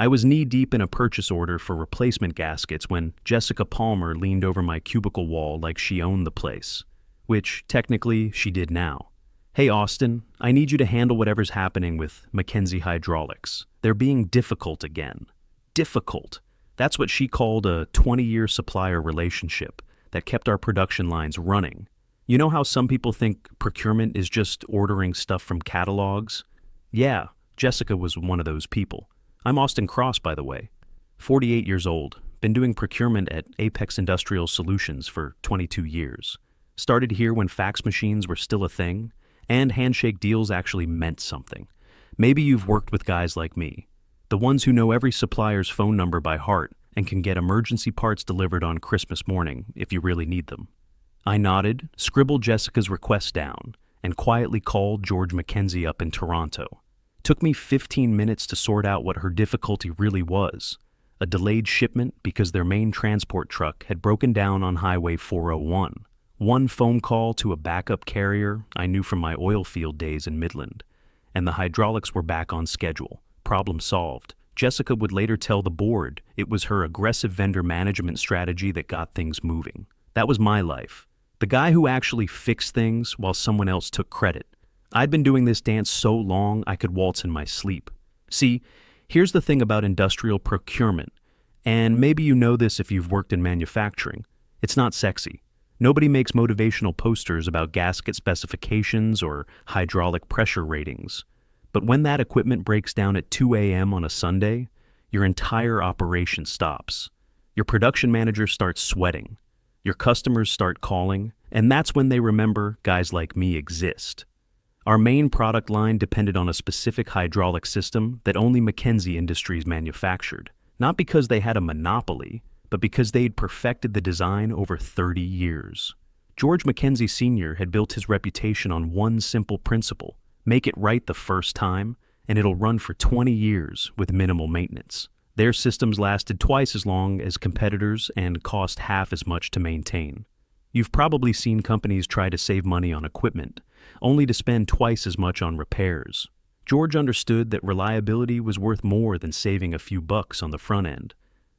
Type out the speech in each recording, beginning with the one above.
I was knee-deep in a purchase order for replacement gaskets when Jessica Palmer leaned over my cubicle wall like she owned the place, which, technically, she did now. "Hey, Austin, I need you to handle whatever's happening with Mackenzie Hydraulics. They're being difficult again." Difficult. That's what she called a 20-year supplier relationship that kept our production lines running. You know how some people think procurement is just ordering stuff from catalogs? Yeah, Jessica was one of those people. I'm Austin Cross, by the way. 48 years old, been doing procurement at Apex Industrial Solutions for 22 years. Started here when fax machines were still a thing, and handshake deals actually meant something. Maybe you've worked with guys like me, the ones who know every supplier's phone number by heart and can get emergency parts delivered on Christmas morning if you really need them. I nodded, scribbled Jessica's request down, and quietly called George Mackenzie up in Toronto. Took me 15 minutes to sort out what her difficulty really was. A delayed shipment because their main transport truck had broken down on Highway 401. One phone call to a backup carrier I knew from my oil field days in Midland, and the hydraulics were back on schedule. Problem solved. Jessica would later tell the board it was her aggressive vendor management strategy that got things moving. That was my life. The guy who actually fixed things while someone else took credit. I'd been doing this dance so long I could waltz in my sleep. See, here's the thing about industrial procurement, and maybe you know this if you've worked in manufacturing. It's not sexy. Nobody makes motivational posters about gasket specifications or hydraulic pressure ratings. But when that equipment breaks down at 2 a.m. on a Sunday, your entire operation stops. Your production manager starts sweating. Your customers start calling, and that's when they remember guys like me exist. Our main product line depended on a specific hydraulic system that only Mackenzie Industries manufactured, not because they had a monopoly, but because they'd perfected the design over 30 years. George Mackenzie Sr. had built his reputation on one simple principle: make it right the first time, and it'll run for 20 years with minimal maintenance. Their systems lasted twice as long as competitors and cost half as much to maintain. You've probably seen companies try to save money on equipment, only to spend twice as much on repairs. George understood that reliability was worth more than saving a few bucks on the front end.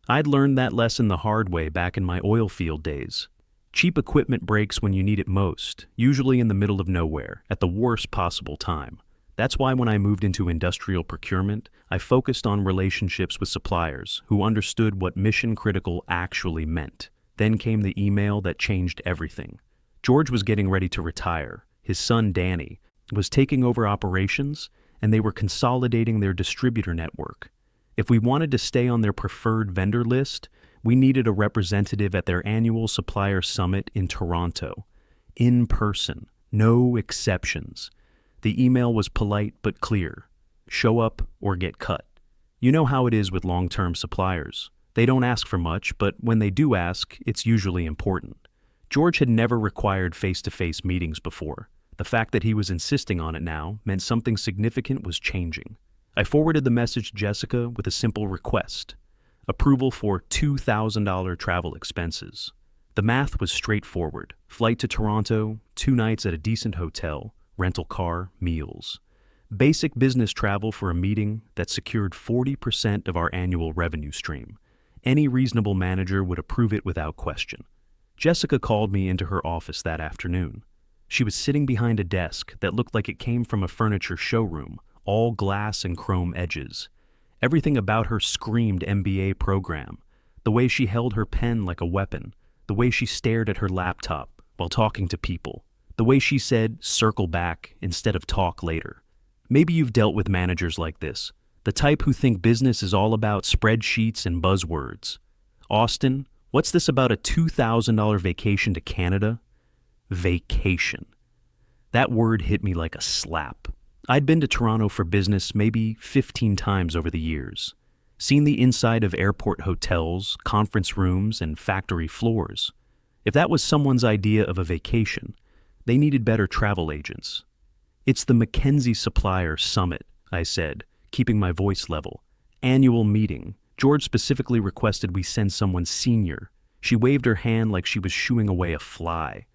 I'd learned that lesson the hard way back in my oil field days. Cheap equipment breaks when you need it most, usually in the middle of nowhere, at the worst possible time. That's why when I moved into industrial procurement, I focused on relationships with suppliers who understood what mission critical actually meant. Then came the email that changed everything. George was getting ready to retire. His son, Danny, was taking over operations, and they were consolidating their distributor network. If we wanted to stay on their preferred vendor list, we needed a representative at their annual supplier summit in Toronto. In person, no exceptions. The email was polite but clear. Show up or get cut. You know how it is with long-term suppliers. They don't ask for much, but when they do ask, it's usually important. George had never required face-to-face meetings before. The fact that he was insisting on it now meant something significant was changing. I forwarded the message to Jessica with a simple request: approval for $2,000 travel expenses. The math was straightforward. Flight to Toronto, 2 nights at a decent hotel, rental car, meals. Basic business travel for a meeting that secured 40% of our annual revenue stream. Any reasonable manager would approve it without question. Jessica called me into her office that afternoon. She was sitting behind a desk that looked like it came from a furniture showroom, all glass and chrome edges. Everything about her screamed MBA program. The way she held her pen like a weapon, the way she stared at her laptop while talking to people, the way she said, "circle back" instead of "talk later." Maybe you've dealt with managers like this, the type who think business is all about spreadsheets and buzzwords. "Austin, what's this about a $2,000 vacation to Canada?" Vacation. That word hit me like a slap. I'd been to Toronto for business maybe 15 times over the years, seen the inside of airport hotels, conference rooms, and factory floors. If that was someone's idea of a vacation, they needed better travel agents. "It's the Mackenzie Supplier Summit," I said, keeping my voice level. "Annual meeting. George specifically requested we send someone senior." She waved her hand like she was shooing away a fly.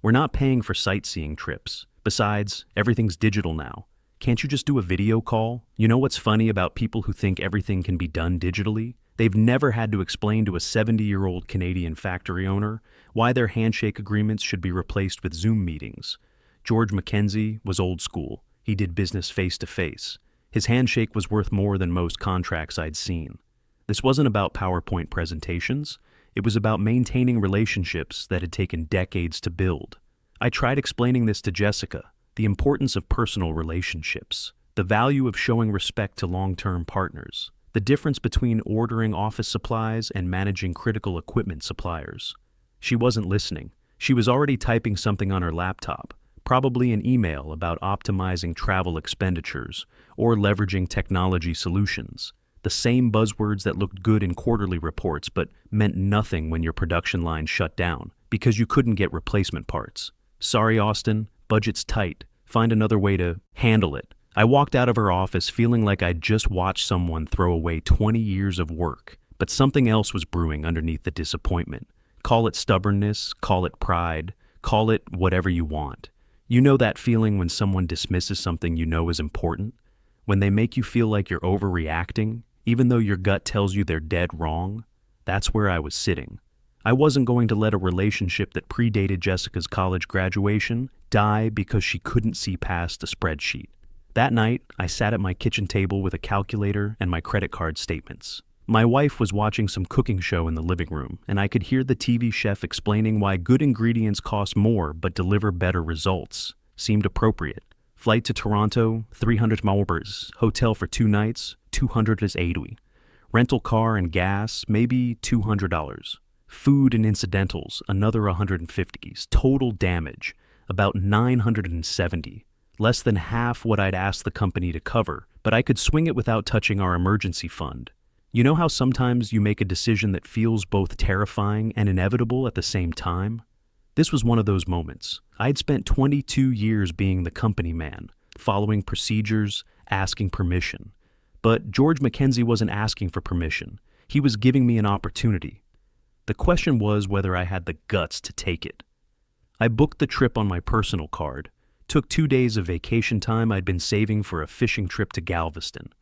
"We're not paying for sightseeing trips. Besides, everything's digital now. Can't you just do a video call? You know what's funny about people who think everything can be done digitally? They've never had to explain to a 70-year-old Canadian factory owner why their handshake agreements should be replaced with Zoom meetings. George Mackenzie was old school. He did business face to face. His handshake was worth more than most contracts I'd seen. This wasn't about PowerPoint presentations. It was about maintaining relationships that had taken decades to build. I tried explaining this to Jessica, the importance of personal relationships, the value of showing respect to long-term partners, the difference between ordering office supplies and managing critical equipment suppliers. She wasn't listening. She was already typing something on her laptop, probably an email about optimizing travel expenditures or leveraging technology solutions. The same buzzwords that looked good in quarterly reports but meant nothing when your production line shut down because you couldn't get replacement parts. Sorry, Austin, budget's tight. Find another way to handle it. I walked out of her office feeling like I'd just watched someone throw away 20 years of work, but something else was brewing underneath the disappointment. Call it stubbornness, call it pride, call it whatever you want. You know that feeling when someone dismisses something you know is important? When they make you feel like you're overreacting, even though your gut tells you they're dead wrong? That's where I was sitting. I wasn't going to let a relationship that predated Jessica's college graduation die because she couldn't see past a spreadsheet. That night, I sat at my kitchen table with a calculator and my credit card statements. My wife was watching some cooking show in the living room, and I could hear the TV chef explaining why good ingredients cost more but deliver better results. Seemed appropriate. Flight to Toronto, 300 $. Hotel for 2 nights, 280. Rental car and gas, maybe $200. Food and incidentals, another 150s. Total damage, about 970. Less than half what I'd asked the company to cover, but I could swing it without touching our emergency fund. You know how sometimes you make a decision that feels both terrifying and inevitable at the same time? This was one of those moments. I'd spent 22 years being the company man, following procedures, asking permission. But George Mackenzie wasn't asking for permission. He was giving me an opportunity. The question was whether I had the guts to take it. I booked the trip on my personal card, took 2 days of vacation time I'd been saving for a fishing trip to Galveston,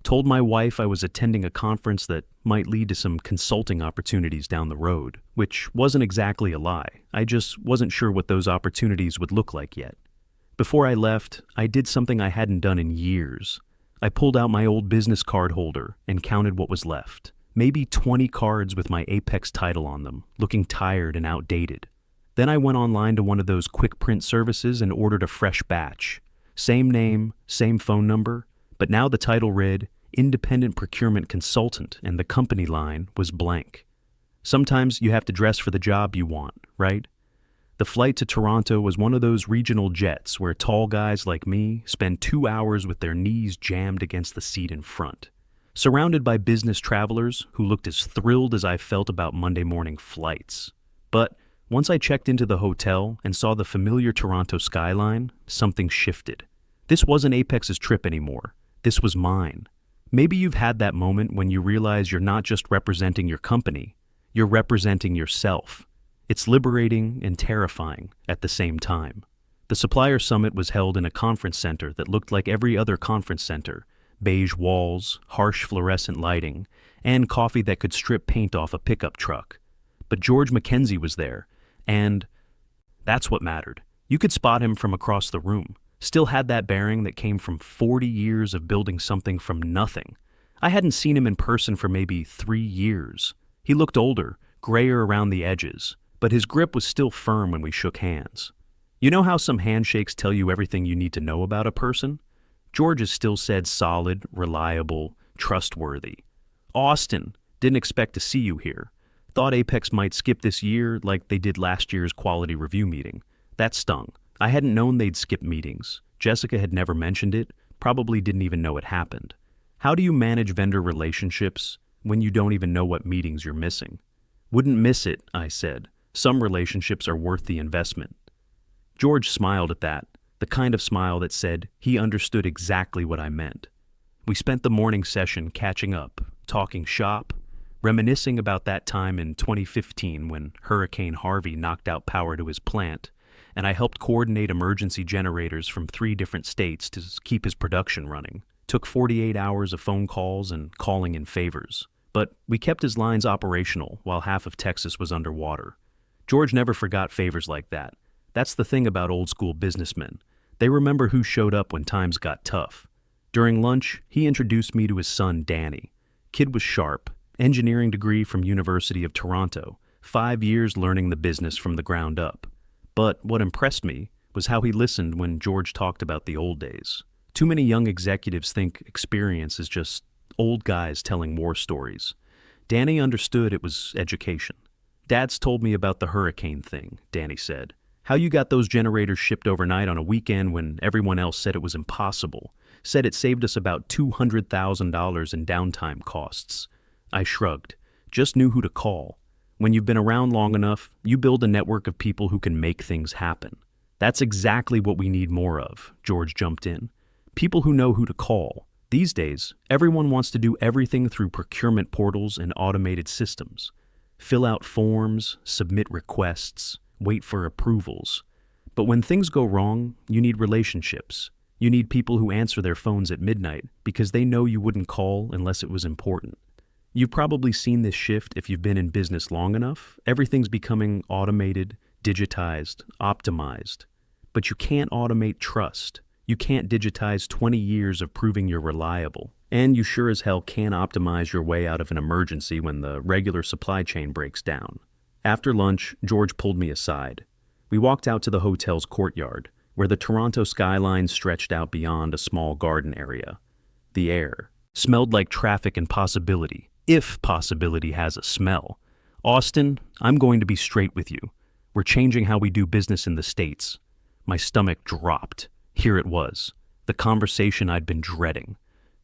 told my wife I was attending a conference that might lead to some consulting opportunities down the road, which wasn't exactly a lie. I just wasn't sure what those opportunities would look like yet. Before I left, I did something I hadn't done in years. I pulled out my old business card holder and counted what was left. Maybe 20 cards with my Apex title on them, looking tired and outdated. Then I went online to one of those quick print services and ordered a fresh batch. Same name, same phone number, but now the title read Independent Procurement Consultant and the company line was blank. Sometimes you have to dress for the job you want, right? The flight to Toronto was one of those regional jets where tall guys like me spend 2 hours with their knees jammed against the seat in front, surrounded by business travelers who looked as thrilled as I felt about Monday morning flights. But once I checked into the hotel and saw the familiar Toronto skyline, something shifted. This wasn't Apex's trip anymore. This was mine. Maybe you've had that moment when you realize you're not just representing your company, you're representing yourself. It's liberating and terrifying at the same time. The Supplier Summit was held in a conference center that looked like every other conference center: beige walls, harsh fluorescent lighting, and coffee that could strip paint off a pickup truck. But George Mackenzie was there, and that's what mattered. You could spot him from across the room. Still had that bearing that came from 40 years of building something from nothing. I hadn't seen him in person for maybe 3 years. He looked older, grayer around the edges, but his grip was still firm when we shook hands. You know how some handshakes tell you everything you need to know about a person? George's still said solid, reliable, trustworthy. Austin, didn't expect to see you here. Thought Apex might skip this year like they did last year's quality review meeting. That stung. I hadn't known they'd skip meetings. Jessica had never mentioned it, probably didn't even know it happened. How do you manage vendor relationships when you don't even know what meetings you're missing? Wouldn't miss it, I said. Some relationships are worth the investment. George smiled at that, the kind of smile that said he understood exactly what I meant. We spent the morning session catching up, talking shop, reminiscing about that time in 2015 when Hurricane Harvey knocked out power to his plant, and I helped coordinate emergency generators from 3 different states to keep his production running. Took 48 hours of phone calls and calling in favors. But we kept his lines operational while half of Texas was underwater. George never forgot favors like that. That's the thing about old-school businessmen. They remember who showed up when times got tough. During lunch, he introduced me to his son, Danny. Kid was sharp, engineering degree from University of Toronto, 5 years learning the business from the ground up. But what impressed me was how he listened when George talked about the old days. Too many young executives think experience is just old guys telling war stories. Danny understood it was education. Dad's told me about the hurricane thing, Danny said. How you got those generators shipped overnight on a weekend when everyone else said it was impossible. Said it saved us about $200,000 in downtime costs. I shrugged. Just knew who to call. When you've been around long enough, you build a network of people who can make things happen. That's exactly what we need more of, George jumped in. People who know who to call. These days, everyone wants to do everything through procurement portals and automated systems. Fill out forms, submit requests, wait for approvals. But when things go wrong, you need relationships. You need people who answer their phones at midnight because they know you wouldn't call unless it was important. You've probably seen this shift if you've been in business long enough. Everything's becoming automated, digitized, optimized. But you can't automate trust. You can't digitize 20 years of proving you're reliable. And you sure as hell can't optimize your way out of an emergency when the regular supply chain breaks down. After lunch, George pulled me aside. We walked out to the hotel's courtyard, where the Toronto skyline stretched out beyond a small garden area. The air smelled like traffic and possibility, if possibility has a smell. Austin, I'm going to be straight with you. We're changing how we do business in the States. My stomach dropped. Here it was, the conversation I'd been dreading.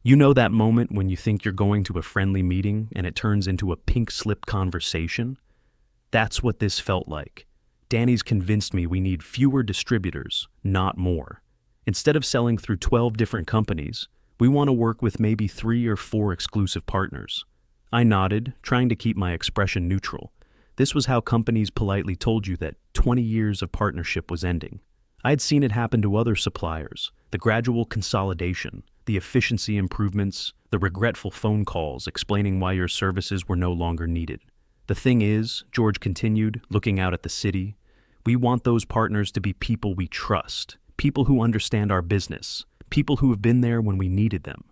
You know that moment when you think you're going to a friendly meeting and it turns into a pink slip conversation? That's what this felt like. Danny's convinced me we need fewer distributors, not more. Instead of selling through 12 different companies, we want to work with maybe 3 or 4 exclusive partners. I nodded, trying to keep my expression neutral. This was how companies politely told you that 20 years of partnership was ending. I'd seen it happen to other suppliers, the gradual consolidation, the efficiency improvements, the regretful phone calls explaining why your services were no longer needed. The thing is, George continued, looking out at the city, we want those partners to be people we trust, people who understand our business, people who have been there when we needed them.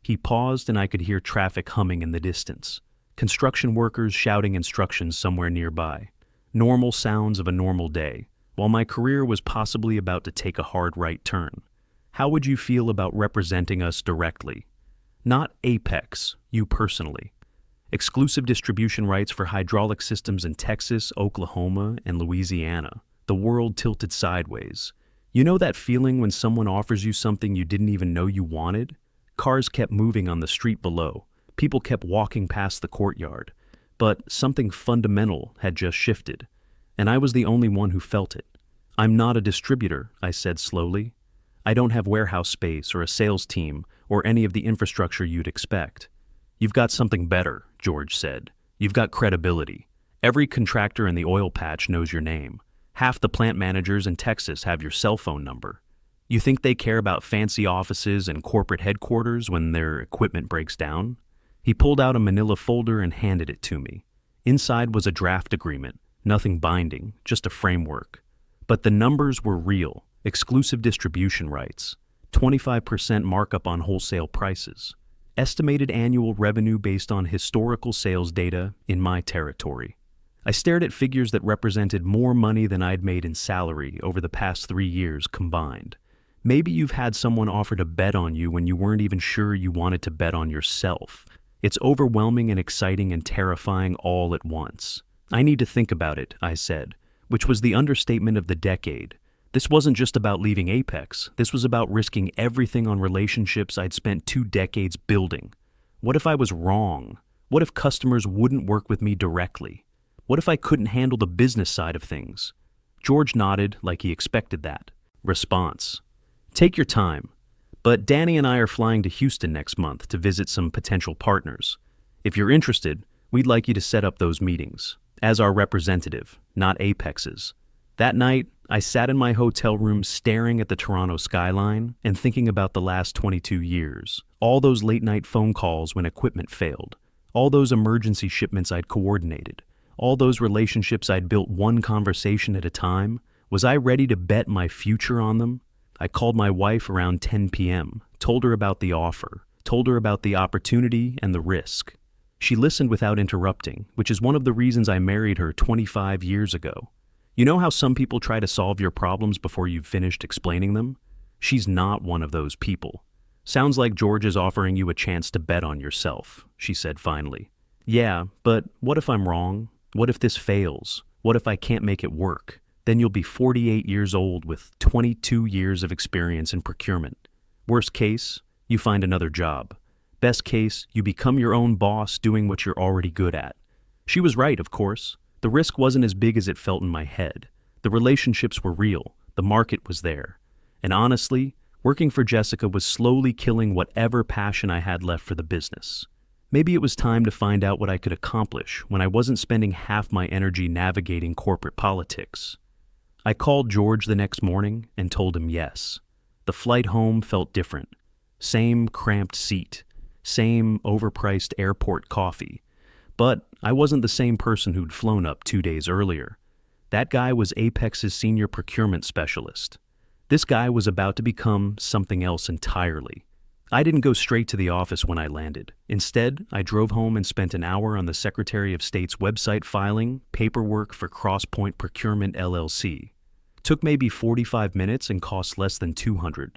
He paused and I could hear traffic humming in the distance, construction workers shouting instructions somewhere nearby, normal sounds of a normal day. While my career was possibly about to take a hard right turn, how would you feel about representing us directly? Not Apex, you personally. Exclusive distribution rights for hydraulic systems in Texas, Oklahoma, and Louisiana. The world tilted sideways. You know that feeling when someone offers you something you didn't even know you wanted? Cars kept moving on the street below. People kept walking past the courtyard. But something fundamental had just shifted. And I was the only one who felt it. I'm not a distributor, I said slowly. I don't have warehouse space or a sales team or any of the infrastructure you'd expect. You've got something better, George said. You've got credibility. Every contractor in the oil patch knows your name. Half the plant managers in Texas have your cell phone number. You think they care about fancy offices and corporate headquarters when their equipment breaks down? He pulled out a manila folder and handed it to me. Inside was a draft agreement. Nothing binding, just a framework. But the numbers were real. Exclusive distribution rights, 25% markup on wholesale prices, estimated annual revenue based on historical sales data in my territory. I stared at figures that represented more money than I'd made in salary over the past 3 years combined. Maybe you've had someone offer to bet on you when you weren't even sure you wanted to bet on yourself. It's overwhelming and exciting and terrifying all at once. I need to think about it, I said, which was the understatement of the decade. This wasn't just about leaving Apex. This was about risking everything on relationships I'd spent 2 decades building. What if I was wrong? What if customers wouldn't work with me directly? What if I couldn't handle the business side of things? George nodded like he expected that. Response: take your time. But Danny and I are flying to Houston next month to visit some potential partners. If you're interested, we'd like you to set up those meetings. As our representative, not Apex's. That night, I sat in my hotel room staring at the Toronto skyline and thinking about the last 22 years. All those late-night phone calls when equipment failed. All those emergency shipments I'd coordinated. All those relationships I'd built one conversation at a time. Was I ready to bet my future on them? I called my wife around 10 p.m., told her about the offer, told her about the opportunity and the risk. She listened without interrupting, which is one of the reasons I married her 25 years ago. You know how some people try to solve your problems before you've finished explaining them? She's not one of those people. Sounds like George is offering you a chance to bet on yourself, she said finally. Yeah, but what if I'm wrong? What if this fails? What if I can't make it work? Then you'll be 48 years old with 22 years of experience in procurement. Worst case, you find another job. Best case, you become your own boss doing what you're already good at. She was right, of course. The risk wasn't as big as it felt in my head. The relationships were real. The market was there. And honestly, working for Jessica was slowly killing whatever passion I had left for the business. Maybe it was time to find out what I could accomplish when I wasn't spending half my energy navigating corporate politics. I called George the next morning and told him yes. The flight home felt different. Same cramped seat. Same overpriced airport coffee. But I wasn't the same person who'd flown up 2 days earlier. That guy was Apex's senior procurement specialist. This guy was about to become something else entirely. I didn't go straight to the office when I landed. Instead, I drove home and spent an hour on the Secretary of State's website filing paperwork for Crosspoint Procurement LLC. Took maybe 45 minutes and cost less than $200.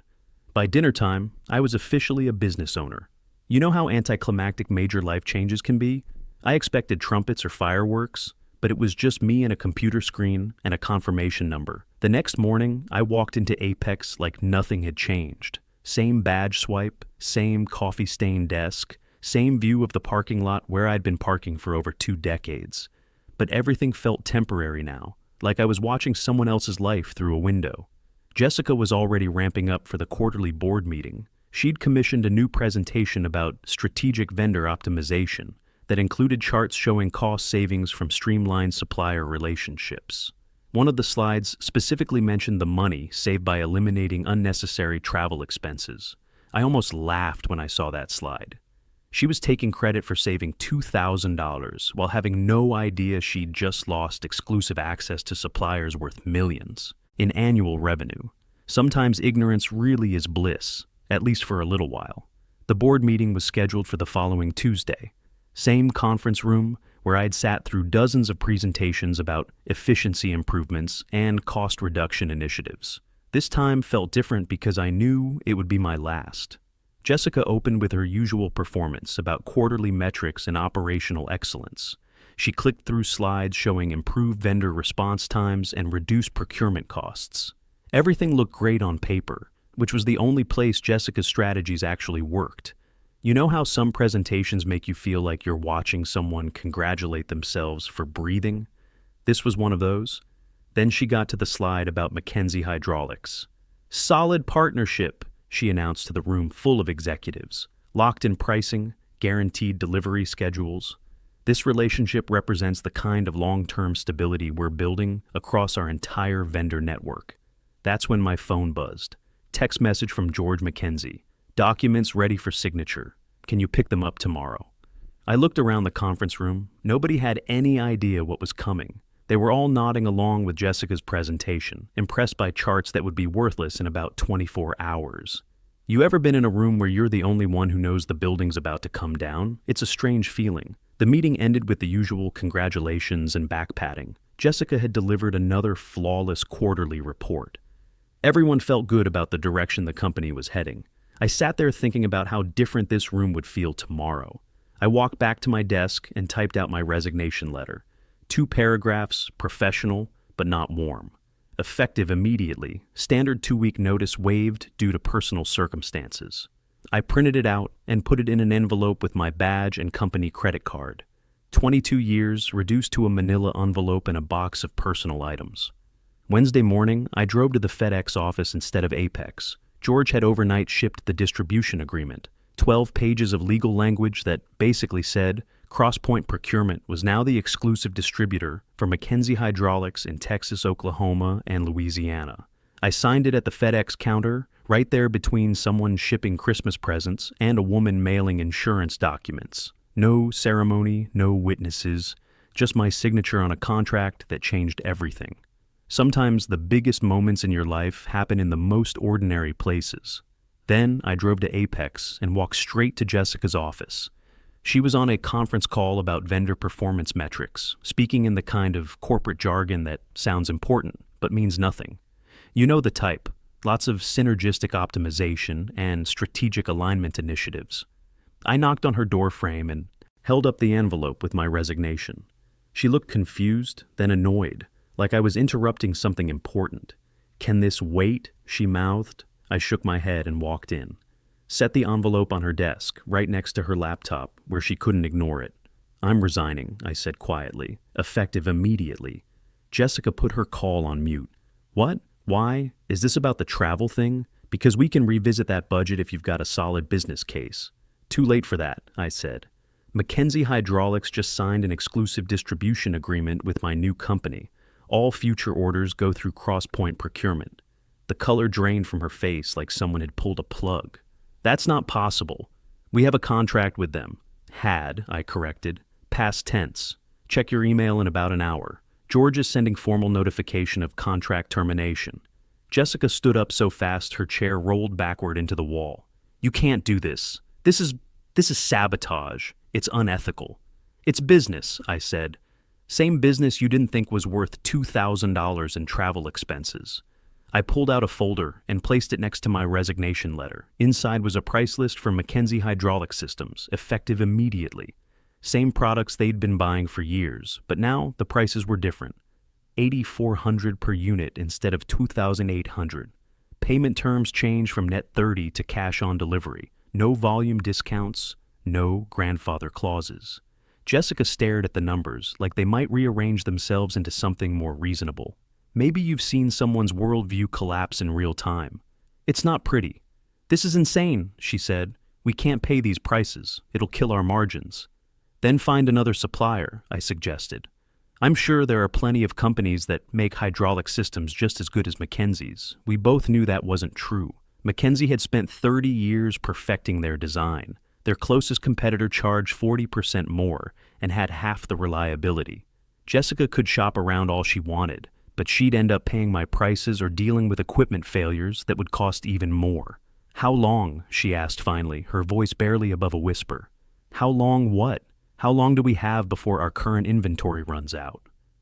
By dinner time, I was officially a business owner. You know how anticlimactic major life changes can be? I expected trumpets or fireworks, but it was just me and a computer screen and a confirmation number. The next morning, I walked into Apex like nothing had changed. Same badge swipe, same coffee-stained desk, same view of the parking lot where I'd been parking for over 2 decades. But everything felt temporary now, like I was watching someone else's life through a window. Jessica was already ramping up for the quarterly board meeting. She'd commissioned a new presentation about strategic vendor optimization that included charts showing cost savings from streamlined supplier relationships. One of the slides specifically mentioned the money saved by eliminating unnecessary travel expenses. I almost laughed when I saw that slide. She was taking credit for saving $2,000 while having no idea she'd just lost exclusive access to suppliers worth millions in annual revenue. Sometimes ignorance really is bliss, at least for a little while. The board meeting was scheduled for the following Tuesday. Same conference room where I'd sat through dozens of presentations about efficiency improvements and cost reduction initiatives. This time felt different because I knew it would be my last. Jessica opened with her usual performance about quarterly metrics and operational excellence. She clicked through slides showing improved vendor response times and reduced procurement costs. Everything looked great on paper, which was the only place Jessica's strategies actually worked. You know how some presentations make you feel like you're watching someone congratulate themselves for breathing? This was one of those. Then she got to the slide about McKenzie Hydraulics. Solid partnership, she announced to the room full of executives. Locked in pricing, guaranteed delivery schedules. This relationship represents the kind of long-term stability we're building across our entire vendor network. That's when my phone buzzed. Text message from George McKenzie. Documents ready for signature. Can you pick them up tomorrow? I looked around the conference room. Nobody had any idea what was coming. They were all nodding along with Jessica's presentation, impressed by charts that would be worthless in about 24 hours. You ever been in a room where you're the only one who knows the building's about to come down? It's a strange feeling. The meeting ended with the usual congratulations and back-patting. Jessica had delivered another flawless quarterly report. Everyone felt good about the direction the company was heading. I sat there thinking about how different this room would feel tomorrow. I walked back to my desk and typed out my resignation letter. 2 paragraphs, professional, but not warm. Effective immediately, standard 2-week notice waived due to personal circumstances. I printed it out and put it in an envelope with my badge and company credit card. 22 years reduced to a manila envelope and a box of personal items. Wednesday morning, I drove to the FedEx office instead of Apex. George had overnight shipped the distribution agreement, 12 pages of legal language that basically said, CrossPoint Procurement was now the exclusive distributor for Mackenzie Hydraulics in Texas, Oklahoma, and Louisiana. I signed it at the FedEx counter, right there between someone shipping Christmas presents and a woman mailing insurance documents. No ceremony, no witnesses, just my signature on a contract that changed everything. Sometimes the biggest moments in your life happen in the most ordinary places. Then I drove to Apex and walked straight to Jessica's office. She was on a conference call about vendor performance metrics, speaking in the kind of corporate jargon that sounds important but means nothing. You know the type, lots of synergistic optimization and strategic alignment initiatives. I knocked on her doorframe and held up the envelope with my resignation. She looked confused, then annoyed, like I was interrupting something important. "Can this wait?" she mouthed. I shook my head and walked in. Set the envelope on her desk, right next to her laptop, where she couldn't ignore it. "I'm resigning," I said quietly, effective immediately. Jessica put her call on mute. "What? Why? Is this about the travel thing? Because we can revisit that budget if you've got a solid business case." "Too late for that," I said. Mackenzie Hydraulics just signed an exclusive distribution agreement with my new company. All future orders go through CrossPoint Procurement. The color drained from her face like someone had pulled a plug. "That's not possible. We have a contract with them." "Had," I corrected. "Past tense. Check your email in about an hour. George is sending formal notification of contract termination." Jessica stood up so fast her chair rolled backward into the wall. "You can't do this. This is sabotage. It's unethical." "It's business," I said. "Same business you didn't think was worth $2,000 in travel expenses." I pulled out a folder and placed it next to my resignation letter. Inside was a price list for Mackenzie Hydraulic Systems, effective immediately. Same products they'd been buying for years, but now the prices were different. $8,400 per unit instead of $2,800. Payment terms changed from net 30 to cash on delivery. No volume discounts, no grandfather clauses. Jessica stared at the numbers like they might rearrange themselves into something more reasonable. Maybe you've seen someone's worldview collapse in real time. "It's not pretty." "This is insane," she said. "We can't pay these prices. It'll kill our margins." "Then find another supplier," I suggested. "I'm sure there are plenty of companies that make hydraulic systems just as good as Mackenzie's." We both knew that wasn't true. Mackenzie had spent 30 years perfecting their design. Their closest competitor charged 40% more and had half the reliability. Jessica could shop around all she wanted, but she'd end up paying my prices or dealing with equipment failures that would cost even more. "How long?" she asked finally, her voice barely above a whisper. "How long what? How long do we have before our current inventory runs out?"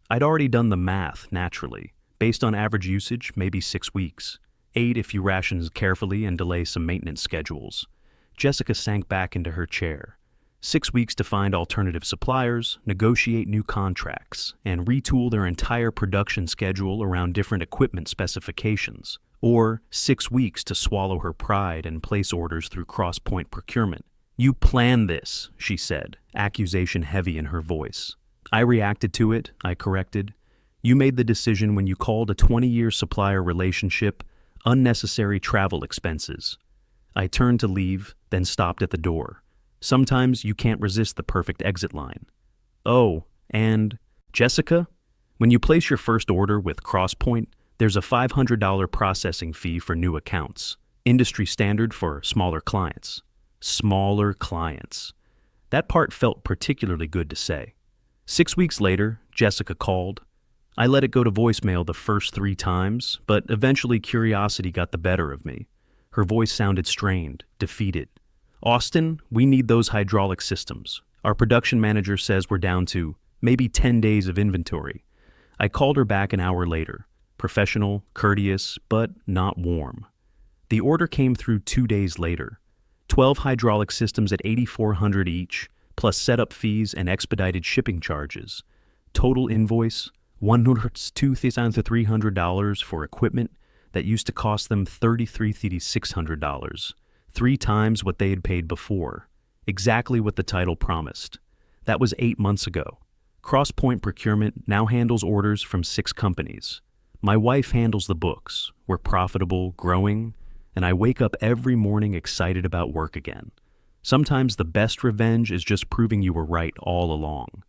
I'd already done the math, naturally. Based on average usage, maybe 6 weeks. 8 if you ration carefully and delay some maintenance schedules. Jessica sank back into her chair. 6 weeks to find alternative suppliers, negotiate new contracts, and retool their entire production schedule around different equipment specifications. Or 6 weeks to swallow her pride and place orders through CrossPoint Procurement. "You planned this," she said, accusation heavy in her voice. "I reacted to it," I corrected. "You made the decision when you called a 20-year supplier relationship unnecessary travel expenses." I turned to leave, then stopped at the door. Sometimes you can't resist the perfect exit line. "Oh, and Jessica, when you place your first order with CrossPoint, there's a $500 processing fee for new accounts, industry standard for smaller clients." Smaller clients. That part felt particularly good to say. 6 weeks later, Jessica called. I let it go to voicemail the first 3 times, but eventually curiosity got the better of me. Her voice sounded strained, defeated. "Austin, we need those hydraulic systems. Our production manager says we're down to maybe 10 days of inventory." I called her back an hour later. Professional, courteous, but not warm. The order came through 2 days later. 12 hydraulic systems at $8,400 each, plus setup fees and expedited shipping charges. Total invoice, $102,300 for equipment that used to cost them $33,600, 3 times what they had paid before. Exactly what the title promised. That was 8 months ago. CrossPoint Procurement now handles orders from 6 companies. My wife handles the books. We're profitable, growing, and I wake up every morning excited about work again. Sometimes the best revenge is just proving you were right all along.